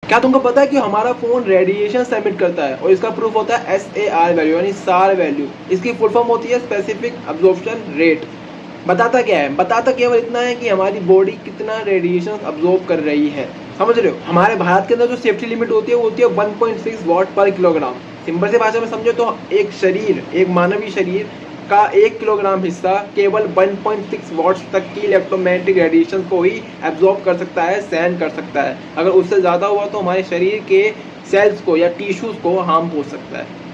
क्या तुमको पता है कि हमारा फोन रेडिएशन एमिट करता है और इसका प्रूफ होता है SAR वैल्यू यानी सार वैल्यू। इसकी फुल फॉर्म होती है स्पेसिफिक अब्जॉर्प्शन रेट। बताता क्या है? बताता केवल इतना है कि हमारी बॉडी कितना रेडिएशन अब्जॉर्ब कर रही है। समझ रहे हो? हमारे भारत के अंदर जो सेफ्टी लिमिट होती है वो होती है 1.6 वॉट पर किलोग्राम। सिंपल से भाषा में समझो तो एक मानवीय शरीर का 1 किलोग्राम हिस्सा केवल 1.6 वॉट्स तक की इलेक्ट्रोमैग्नेटिक रेडिएशन को ही एब्जॉर्ब कर सकता है, सहन कर सकता है। अगर उससे ज़्यादा हुआ तो हमारे शरीर के सेल्स को या टिश्यूज़ को हार्म पहुंच सकता है।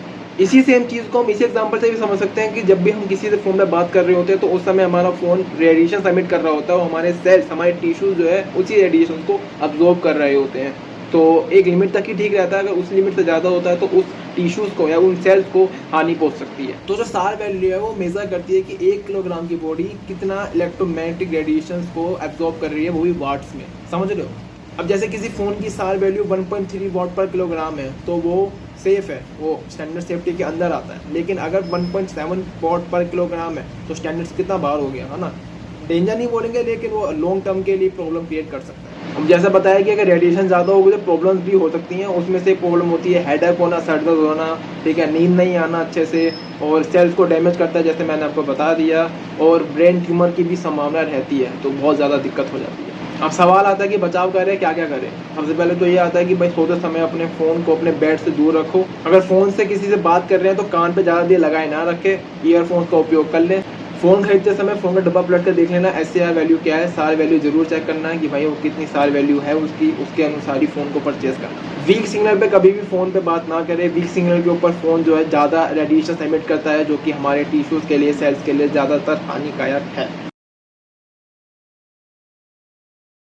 इसी सेम चीज़ को हम इसी एग्जांपल से भी समझ सकते हैं कि जब भी हम किसी से फ़ोन में बात कर रहे होते हैं तो उस समय हमारा फ़ोन रेडिएशन एमिट कर रहा होता है और हमारे सेल्स, हमारे टिश्यूज़ जो है उसी रेडिएशन को अब्जॉर्ब कर रहे होते हैं। तो एक लिमिट तक ही ठीक रहता है, अगर उस लिमिट से ज़्यादा होता है तो उस टिश्यूज़ को या उन सेल्स को हानि पहुंच सकती है। तो जो सार वैल्यू है वो मेज़र करती है कि 1 किलोग्राम की बॉडी कितना इलेक्ट्रोमैग्नेटिक रेडिएशन को एब्जॉर्ब कर रही है, वो भी वाट्स में। समझ रहे हो? अब जैसे किसी फ़ोन की सार वैल्यू 1.3 वॉट पर किलोग्राम है तो वो सेफ है, वो स्टैंडर्ड सेफ्टी के अंदर आता है। लेकिन अगर 1.7 वॉट पर किलोग्राम है तो स्टैंडर्ड्स कितना बाहर हो गया, है ना? डेंजर नहीं बोलेंगे लेकिन वो लॉन्ग टर्म के लिए प्रॉब्लम क्रिएट कर सकता है। अब जैसा बताया कि अगर रेडिएशन ज़्यादा होगी तो प्रॉब्लम्स भी हो सकती हैं। उसमें से प्रॉब्लम होती है हेडेक होना, सर दर्द होना, ठीक है, नींद नहीं आना अच्छे से, और सेल्स को डैमेज करता है जैसे मैंने आपको बता दिया, और ब्रेन ट्यूमर की भी संभावना रहती है, तो बहुत ज़्यादा दिक्कत हो जाती है। अब सवाल आता है कि बचाव करें, क्या क्या करें। सबसे पहले तो ये आता है कि भाई सोते समय अपने फ़ोन को अपने बेड से दूर रखो। अगर फ़ोन से किसी से बात कर रहे हैं तो कान पे ज़्यादा देर लगाए ना रखें, ईयरफोन्स का उपयोग कर लें। फ़ोन खरीदते समय फ़ोन का डब्बा पलट कर देख लेना SAR वैल्यू क्या है, सार वैल्यू जरूर चेक करना है कि भाई वो कितनी सार वैल्यू है उसकी, उसके अनुसार ही फ़ोन को परचेज़ करना। वीक सिग्नल पे कभी भी फ़ोन पे बात ना करें। वीक सिग्नल के ऊपर फ़ोन जो है ज़्यादा रेडिएशन एमिट करता है जो कि हमारे टिश्यूज़ के लिए, सेल्स के लिए ज़्यादातर हानिकारक है।